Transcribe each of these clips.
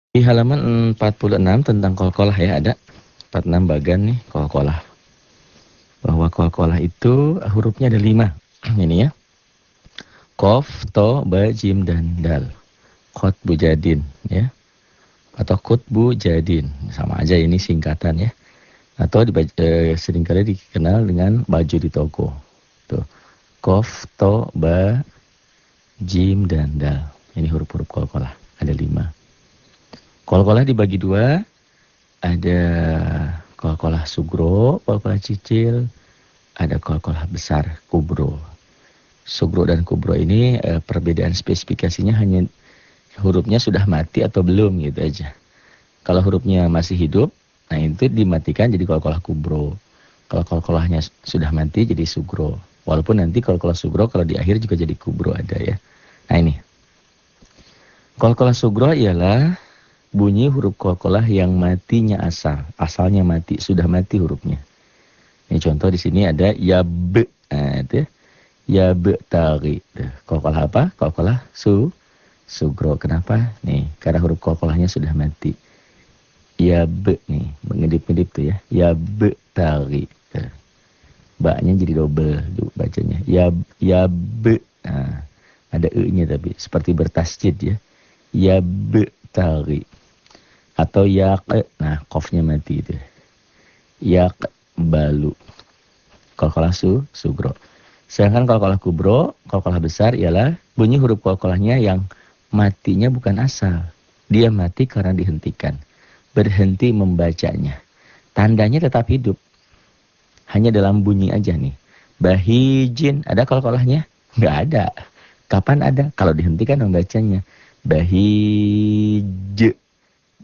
Di halaman 46 tentang qalqalah ya ada 46 bagan nih qalqalah. Bahwa qalqalah itu hurufnya ada 5. Ini ya. Qaf, to, ba, jim dan dal. Qatbu jadin ya. Atau qutbu jadin. Sama aja ini singkatan ya. Atau seringkali dikenal dengan baju di toko. Tuh. Qaf, to, ba, jim dan dal. Ini huruf-huruf qalqalah. Ada 5. Qalqalah dibagi 2. Ada qalqalah sugro, qalqalah cicil, ada qalqalah besar, kubro. Sugro dan kubro ini perbedaan spesifikasinya hanya hurufnya sudah mati atau belum gitu aja. Kalau hurufnya masih hidup, nah itu dimatikan jadi qalqalah kubro. Kalau qalqalahnya sudah mati jadi sugro. Walaupun nanti qalqalah sugro kalau di akhir juga jadi kubro ada ya. Nah ini. Qalqalah sugro ialah bunyi huruf qalqalah yang matinya asalnya mati, sudah mati hurufnya. Ini contoh di sini ada ya be, nah, itu ya. Ya be tari. Qalqalah apa? Qalqalah sugro. Kenapa? Nih, karena huruf qalqalahnya sudah mati. Ya be nih, mengedip-ngedip tuh ya. Ya be tari. Ba-nya jadi double bacanya. Ya be. Nah, ada e-nya tapi seperti bertasjid ya. Ya be tari. Atau yak, nah qafnya mati itu. Yak balu. Qalqalah sugro. Sedangkan qalqalah kubro, qalqalah besar ialah bunyi huruf qalqalahnya yang matinya bukan asal. Dia mati karena dihentikan. Berhenti membacanya. Tandanya tetap hidup. Hanya dalam bunyi aja nih. Bahijin, ada qalqalahnya? Enggak ada. Kapan ada? Kalau dihentikan membacanya. Bahij.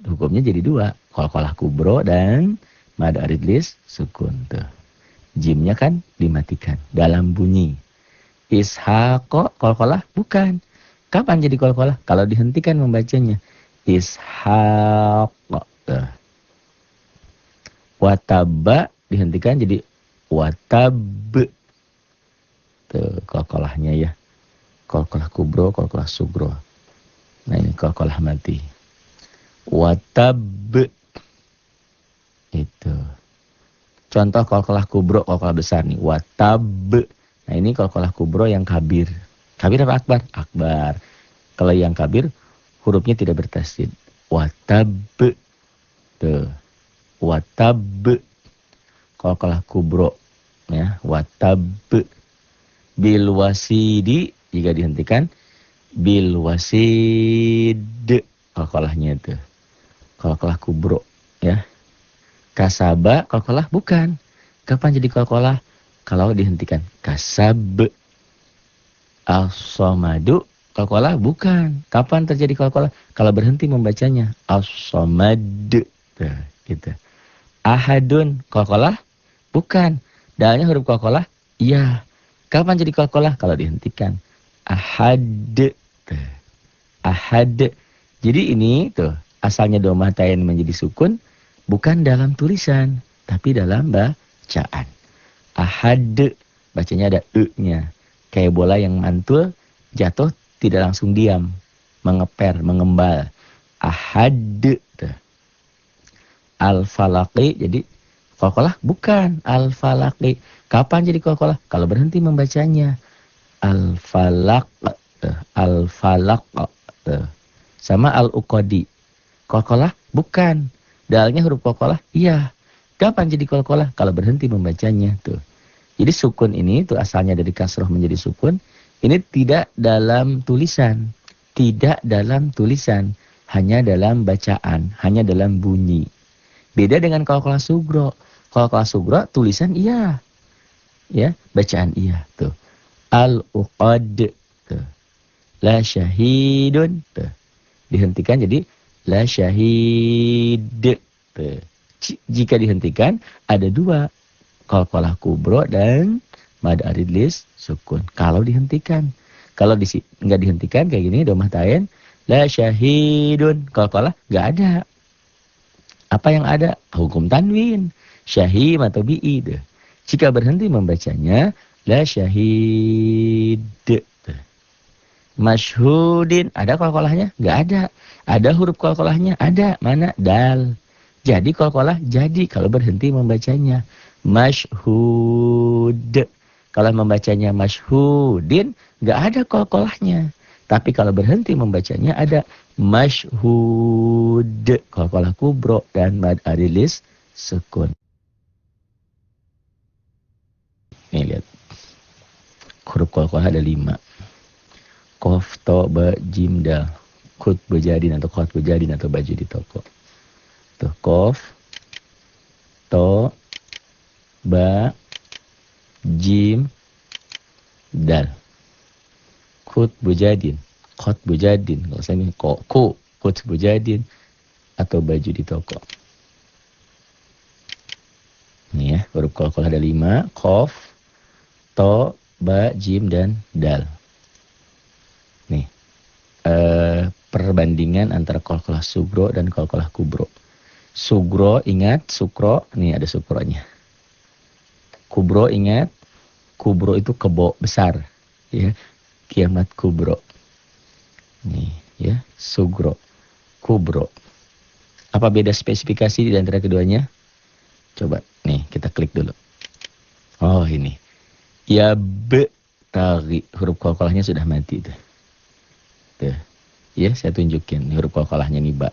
Hukumnya jadi 2. Qalqalah kubro dan mad aridlis sukun tuh. Jimnya kan dimatikan dalam bunyi. Ishaqo qalqalah bukan. Kapan jadi qalqalah? Kalau dihentikan membacanya. Ishaqo tuh. Watabba dihentikan jadi watab. Tuh qalqalahnya ya. Qalqalah kubro, qalqalah sugro. Nah ini qalqalah mati. Watab itu contoh qalqalah kubro, qalqalah besar nih. Watab. Nah ini qalqalah kubro yang kabir. Kabir apa akbar? Akbar. Kalau yang kabir hurufnya tidak bertasydid. Watab. Tuh. Watab. Qalqalah kubro ya. Watab. Bil wasidi jika dihentikan bil wasid. Qalqalahnya itu. Qalqalah kubro ya. Kasaba qalqalah bukan. Kapan jadi qalqalah? Kalau dihentikan. Kasab. As-somadu qalqalah bukan. Kapan terjadi qalqalah? Kalau berhenti membacanya. As-somad. Tuh, gitu. Ahadun qalqalah bukan. Dalnya huruf qalqalah? Iya. Kapan jadi qalqalah? Kalau dihentikan. Ahad. Tuh. Ahad. Jadi ini tuh asalnya domah tain menjadi sukun bukan dalam tulisan tapi dalam bacaan. Ahad bacanya ada e-nya. Kayak bola yang mantul jatuh tidak langsung diam, mengeper, mengembal. Ahad. Al-falaqi jadi qalqalah bukan al-falaqi. Kapan jadi qalqalah? Kalau berhenti membacanya. Al-falaq. Al-falaq. Sama al-uqadi. Qalqalah bukan. Dalnya huruf qalqalah? Iya. Kapan jadi qalqalah? Kalau berhenti membacanya tuh. Jadi sukun ini tuh asalnya dari kasroh menjadi sukun. Ini tidak dalam tulisan. Tidak dalam tulisan. Hanya dalam bacaan. Hanya dalam bunyi. Beda dengan qalqalah sugro. Qalqalah sugro tulisan iya. Ya, bacaan iya tuh. Al-uqad tuh. La syahidun tuh. Dihentikan jadi la syahid. Jika dihentikan ada 2. Qalqalah kubro dan mad aridlis sukun. Kalau dihentikan. Kalau enggak dihentikan kayak gini domah tain la syahidun. Qalqalah enggak ada. Apa yang ada? Hukum tanwin. Syahim atau bi'i. Jika berhenti membacanya la syahid. Masyhudin, ada qalqalahnya? Nggak ada. Ada huruf qalqalahnya? Ada. Mana? Dal. Jadi qalqalah jadi kalau berhenti membacanya. Masyhud. Kalau membacanya masyhudin, nggak ada qalqalahnya. Tapi kalau berhenti membacanya ada masyhud. Qalqalah kubro dan mad arilis sukun. Nih lihat. Huruf qalqalah ada 5. Qaf, to, ba, jim, dal. Kut bejadin atau kot bejadin atau baju di toko. Tuh, qaf, to, ba, jim, dal. Kut bejadin, kot bejadin. Kalau saya ini kut bejadin atau baju di toko. Nih ya, huruf qalqalah ada 5. Qaf, to, ba, jim, dan dal. Nih, perbandingan antara qalqalah sugro dan qalqalah kubro. Sugro, ingat, sukro, nih ada sukronya. Kubro, ingat, kubro itu kebo besar, ya, kiamat kubro. Nih, ya, sugro, kubro. Apa beda spesifikasi di antara keduanya? Coba, nih kita klik dulu. Oh ini, ya be tari, huruf qalqalahnya sudah mati tuh. Tuh, ya saya tunjukin huruf qalqalahnya nih ba.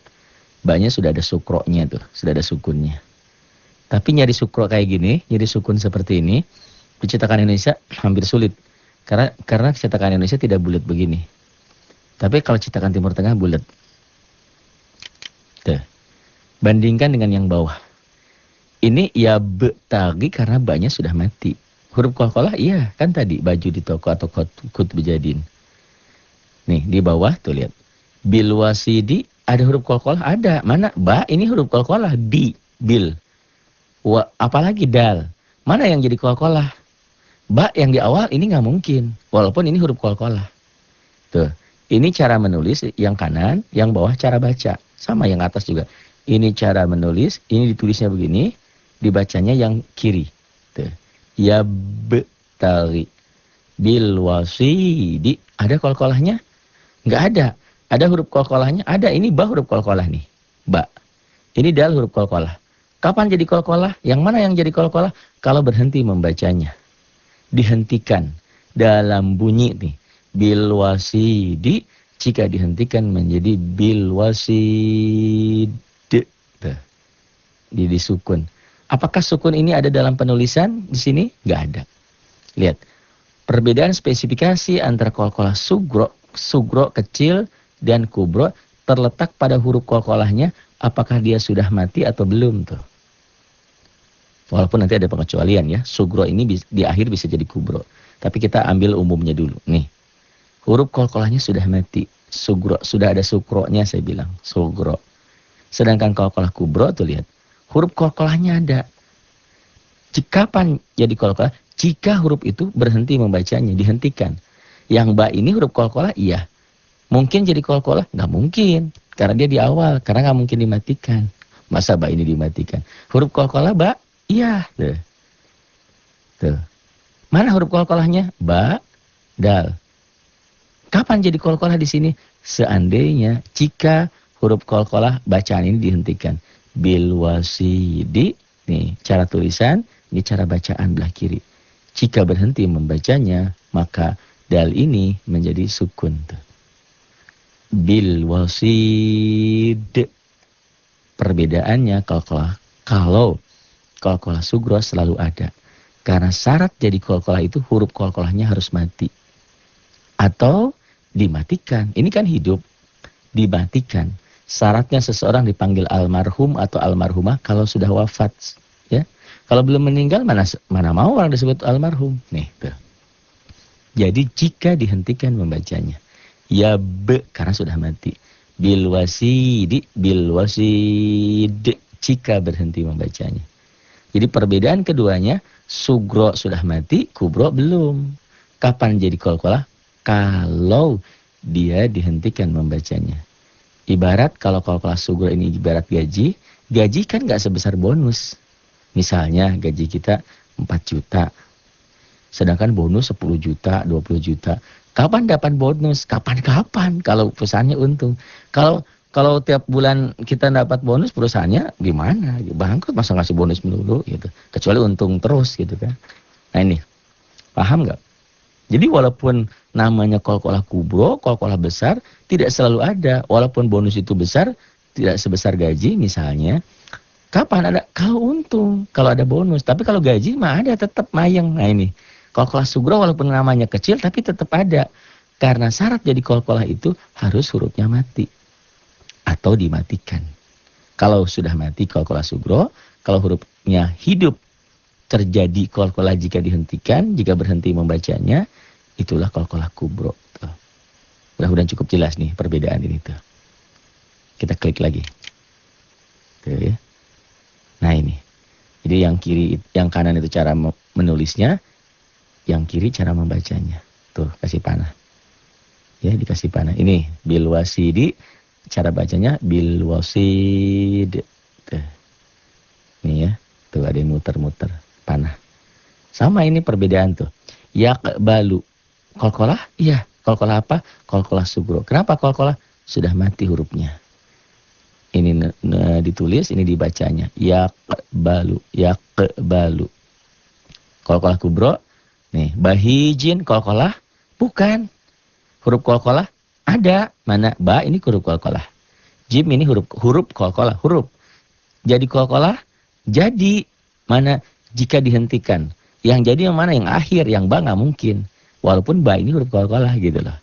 Ba-nya sudah ada sukronya tuh, sudah ada sukunnya. Tapi nyari sukro kayak gini, nyari sukun seperti ini, di cetakan Indonesia hampir sulit. Karena cetakan Indonesia tidak bulat begini. Tapi kalau cetakan Timur Tengah bulat. Tuh. Bandingkan dengan yang bawah. Ini ya be tagi karena ba-nya sudah mati. Huruf qalqalah iya kan tadi baju di toko atau kut bejadin. Nih, di bawah tuh lihat. Bil wasidi, ada huruf qalqalah? Ada. Mana? Ba, ini huruf qalqalah. Bi, bil. Wa, apalagi dal. Mana yang jadi qalqalah? Ba yang di awal ini nggak mungkin. Walaupun ini huruf qalqalah. Tuh. Ini cara menulis yang kanan, yang bawah cara baca. Sama yang atas juga. Ini cara menulis, ini ditulisnya begini, dibacanya yang kiri. Tuh. Ya be tari. Bil wasidi, ada qalqalahnya? Nggak ada. Ada huruf qalqalahnya? Ada. Ini ba huruf qalqalah nih. Ba. Ini dal huruf qalqalah. Kapan jadi qalqalah? Yang mana yang jadi qalqalah? Kalau berhenti membacanya. Dihentikan. Dalam bunyi nih. Bil wasidi. Jika dihentikan menjadi bil wasid. Di sukun. Apakah sukun ini ada dalam penulisan di sini? Nggak ada. Lihat. Perbedaan spesifikasi antara qalqalah sugro kecil dan kubro terletak pada huruf qalqalahnya, apakah dia sudah mati atau belum tuh. Walaupun nanti ada pengecualian ya, sugro ini di akhir bisa jadi kubro. Tapi kita ambil umumnya dulu. Nih, huruf qalqalahnya sudah mati, sugro, sudah ada sukronya saya bilang, sugro. Sedangkan qalqalah kubro tuh lihat, huruf qalqalahnya ada. Kapan jadi qalqalah? Jika huruf itu berhenti membacanya, dihentikan. Yang ba ini huruf qalqalah, iya. Mungkin jadi qalqalah? Nggak mungkin. Karena dia di awal, karena nggak mungkin dimatikan. Masa ba ini dimatikan? Huruf qalqalah ba? Iya. Tuh. Tuh. Mana huruf qalqalahnya? Ba, dal. Kapan jadi qalqalah di sini? Seandainya jika huruf qalqalah bacaan ini dihentikan. Bil wasidi, nih cara tulisan, ini cara bacaan belah kiri. Jika berhenti membacanya, maka dal ini menjadi sukun. Bil wasid. Perbedaannya kalau qalqalah sugro selalu ada. Karena syarat jadi qalqalah itu huruf qalqalahnya harus mati. Atau dimatikan. Ini kan hidup. Dimatikan. Syaratnya seseorang dipanggil almarhum atau almarhumah kalau sudah wafat. Ya. Kalau belum meninggal, mana mau orang disebut almarhum. Nih, tuh. Jadi jika dihentikan membacanya. Ya be, karena sudah mati. Bil wasidi, jika berhenti membacanya. Jadi perbedaan keduanya, sugro sudah mati, kubro belum. Kapan jadi qalqalah? Kalau dia dihentikan membacanya. Ibarat kalau qalqalah sugro ini ibarat gaji, gaji kan nggak sebesar bonus. Misalnya gaji kita 4 juta. Sedangkan bonus 10 juta, 20 juta. Kapan dapat bonus? Kapan-kapan kalau perusahaannya untung. Kalau kalau tiap bulan kita dapat bonus, perusahaannya gimana? Bangkrut, masa ngasih bonus melulu gitu. Kecuali untung terus gitu kan. Nah ini, paham nggak? Jadi walaupun namanya kol-kolah kubro, kol-kolah besar, tidak selalu ada. Walaupun bonus itu besar, tidak sebesar gaji misalnya. Kapan ada? Kalau untung, kalau ada bonus. Tapi kalau gaji mah ada, tetap mayeng. Nah ini, kol-kolah sugro walaupun namanya kecil, tapi tetap ada. Karena syarat jadi kol-kolah itu harus hurufnya mati. Atau dimatikan. Kalau sudah mati kol-kolah sugro, kalau hurufnya hidup, terjadi kol-kolah jika dihentikan, jika berhenti membacanya, itulah kol-kolah kubro. Mudah-mudahan cukup jelas nih perbedaan ini tuh. Kita klik lagi. Oke. Nah ini. Jadi yang kiri, yang kanan itu cara menulisnya, yang kiri cara membacanya. Tuh, kasih panah. Ya, dikasih panah. Ini bil wasidi, cara bacanya bil wasid. Tuh. Nih ya. Tuh ada yang muter-muter panah. Sama ini perbedaan tuh. Yaqbalu. Kol-kolah? Iya. Kol-kolah apa? Kol-kolah sugro. Kenapa kol-kolah? Sudah mati hurufnya. Ini ditulis, ini dibacanya. Yaqbalu. Yaqbalu. Kol-kolah kubro. Nih, bahijin kol-kolah? Bukan. Huruf kol-kolah ada. Mana? Ba ini huruf kol-kolah. Jim ini huruf kol-kolah. Huruf. Jadi kol-kolah? Jadi. Mana? Jika dihentikan. Yang jadi yang mana? Yang akhir. Yang ba nggak mungkin. Walaupun ba ini huruf kol-kolah gitu loh.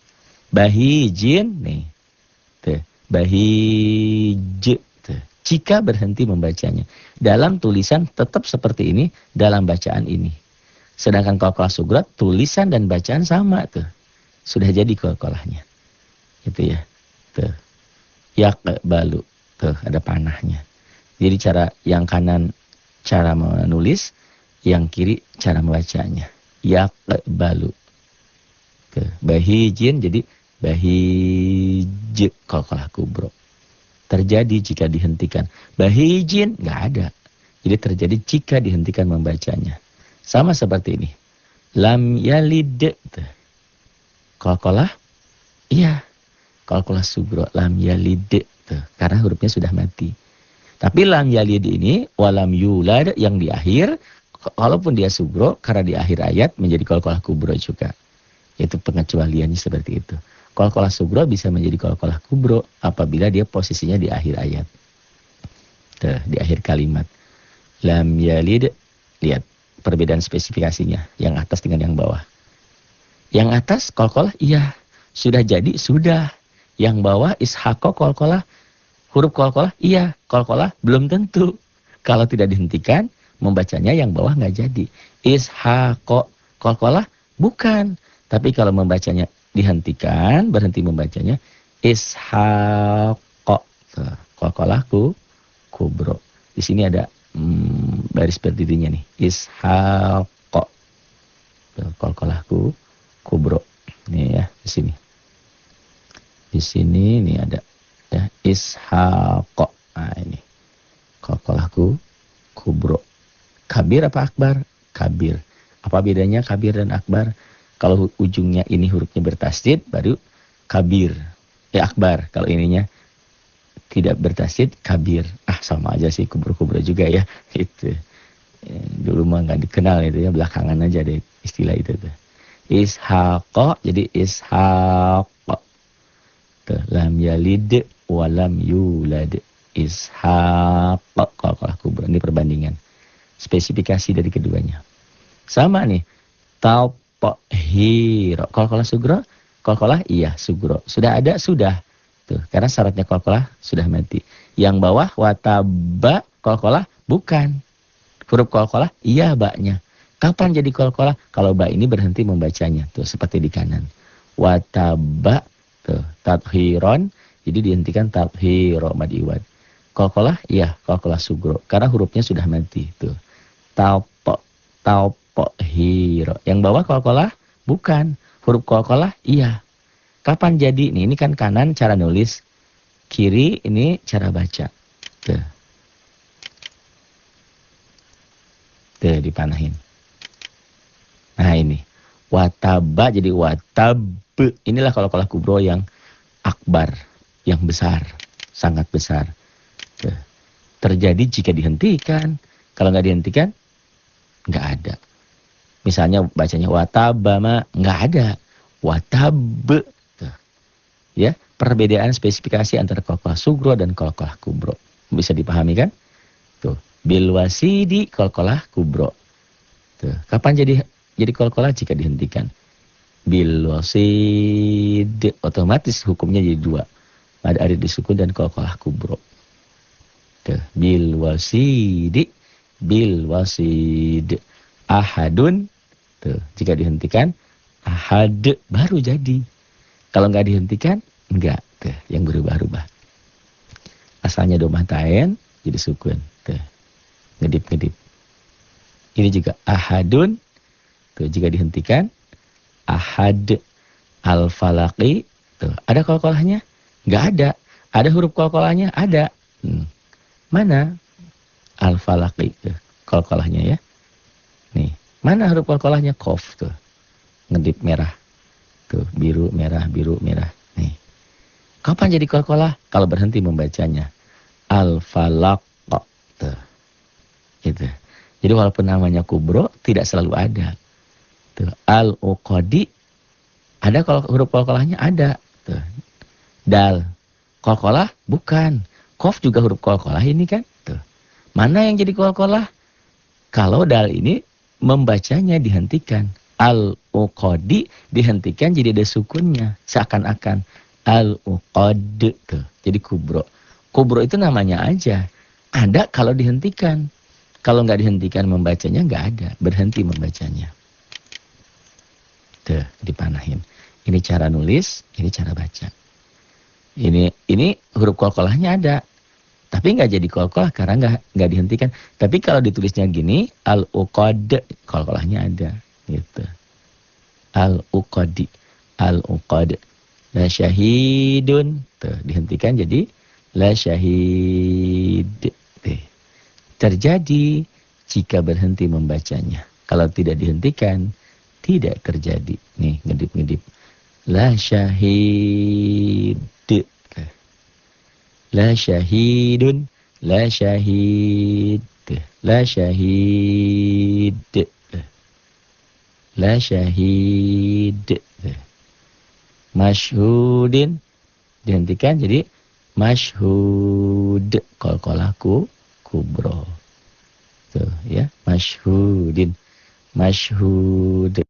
Bahijin. Nih. Tuh. Bahij. Tuh. Jika berhenti membacanya. Dalam tulisan tetap seperti ini. Dalam bacaan ini. Sedangkan kol-kolah sugro, tulisan dan bacaan sama tuh. Sudah jadi kol-kolahnya. Gitu ya. Tuh. Yaqbalu. Tuh ada panahnya. Jadi cara yang kanan cara menulis, yang kiri cara membacanya. Yaqbalu. Tuh. Bahijin jadi bahij, kol-kolah kubro. Terjadi jika dihentikan. Bahijin nggak ada. Jadi terjadi jika dihentikan membacanya. Sama seperti ini. Lam yalid. Kol-kolah? Iya. Kol-kolah sugro. Lam yalid. Karena hurufnya sudah mati. Tapi lam yalid ini, walam yulad yang di akhir, walaupun dia sugro, karena di akhir ayat menjadi kol-kolah kubro juga. Itu pengecualiannya seperti itu. Kol-kolah sugro bisa menjadi kol-kolah kubro apabila dia posisinya di akhir ayat. Tuh, di akhir kalimat. Lam yalid, lihat perbedaan spesifikasinya. Yang atas dengan yang bawah. Yang atas kol-kolah, iya. Sudah jadi, sudah. Yang bawah ishaqo kol-kolah. Huruf kol-kolah, iya. Kol-kolah belum tentu. Kalau tidak dihentikan, membacanya yang bawah nggak jadi. Ishaqo kol-kolah, bukan. Tapi kalau membacanya dihentikan, berhenti membacanya, ishaqo. Kol-kolah kubro. Di sini ada baris berdirinya nih. Ishaqo. Kol-kolah kubro. Nih ya, di sini. Di sini nih ada ya ishaqo. Nah ini kol-kolah kubro. Kabir apa akbar? Kabir. Apa bedanya kabir dan akbar? Kalau ujungnya ini hurufnya bertasydid baru kabir. Ya akbar. Kalau ininya tidak bertasydid kabir. Ah sama aja sih, kubro-kubro juga ya. Itu. Dulu mah nggak dikenal itu ya, belakangan aja deh istilah itu tuh. Ishaqo jadi ishaqo. Lam yalid walam yulad. Ishaqo kol-kolah kubro. Ini perbandingan. Spesifikasi dari keduanya. Sama nih. Taupohiro. Kol-kolah sugro. Kol-kolah iya sugro. Sudah ada? Sudah. Tuh, karena syaratnya kol-kolah sudah mati. Yang bawah wataba kol-kolah bukan. Huruf kol-kolah iya baknya. Kapan jadi kol-kolah? Kalau ba ini berhenti membacanya. Tuh seperti di kanan. Wataba. Tuh, tadhiron, jadi dihentikan tadhiro mad iwad. Kol-kolah, iya, kol-kolah sugro. Karena hurufnya sudah mati. Tuh, taupo, hiro. Yang bawah kol-kolah, bukan. Huruf kol-kolah, iya. Kapan jadi? Nih, ini kan kanan cara nulis. Kiri, ini cara baca. Tuh. Tuh, dipanahin. Nah, ini. Wataba, jadi watab. Inilah qalqalah kubro yang akbar, yang besar, sangat besar. Tuh. Terjadi jika dihentikan. Kalau nggak dihentikan, nggak ada. Misalnya bacanya watabama, nggak ada. Watab. Tuh. Ya, perbedaan spesifikasi antara qalqalah sugro dan qalqalah kubro. Bisa dipahami kan? Tuh, bil wasidi qalqalah kubro. Tuh, kapan jadi qalqalah jika dihentikan? Bil wasid, otomatis hukumnya jadi dua. Ada arid disukun dan qalqalah kubro. Tuh, bil wasidi, bil wasid. Ahadun, tuh, jika dihentikan ahad baru jadi. Kalau nggak dihentikan enggak, tuh, yang berubah-ubah. Asalnya domah tain jadi sukun, tuh. Ngedip-ngedip. Ini juga ahadun, tuh, jika dihentikan ahad. Al-falaqi, tuh, ada qalqalahnya? Enggak ada. Ada huruf qalqalahnya? Ada. Mana? Al-falaqi, tuh, qalqalahnya ya. Nih, mana huruf qalqalahnya? Qaf, tuh. Ngedip merah. Tuh, biru, merah, biru, merah. Nih. Kapan jadi qalqalah? Kalau berhenti membacanya. Al-falaq. Tuh. Gitu. Jadi walaupun namanya kubro, tidak selalu ada. Tuh. Al-uqadi. Ada kalau huruf qalqalahnya? Ada. Tuh. Dal. Qalqalah? Bukan. Qaf juga huruf qalqalah ini kan? Tuh. Mana yang jadi qalqalah? Kalau dal ini membacanya dihentikan. Al-uqadi dihentikan jadi ada sukunnya. Seakan-akan al-uqad. Tuh. Jadi kubro. Kubro itu namanya aja. Ada kalau dihentikan. Kalau nggak dihentikan membacanya nggak ada. Berhenti membacanya. Tuh, dipanahin. Ini cara nulis, ini cara baca. Ini huruf qalqalahnya ada. Tapi nggak jadi qalqalah karena nggak dihentikan. Tapi kalau ditulisnya gini, al-uqad, qalqalahnya ada. Gitu. Al-uqadi, al-uqad. La syahidun, tuh, dihentikan jadi la syahid. Tuh. Terjadi jika berhenti membacanya. Kalau tidak dihentikan, tidak terjadi. Nih, ngedip-ngedip. La syahid. La syahidun, la syahid. La syahid. La syahid. Masyhudin dihentikan jadi masyhud. Qalqalahku kubro. Tuh ya, masyhudin. Masyhud.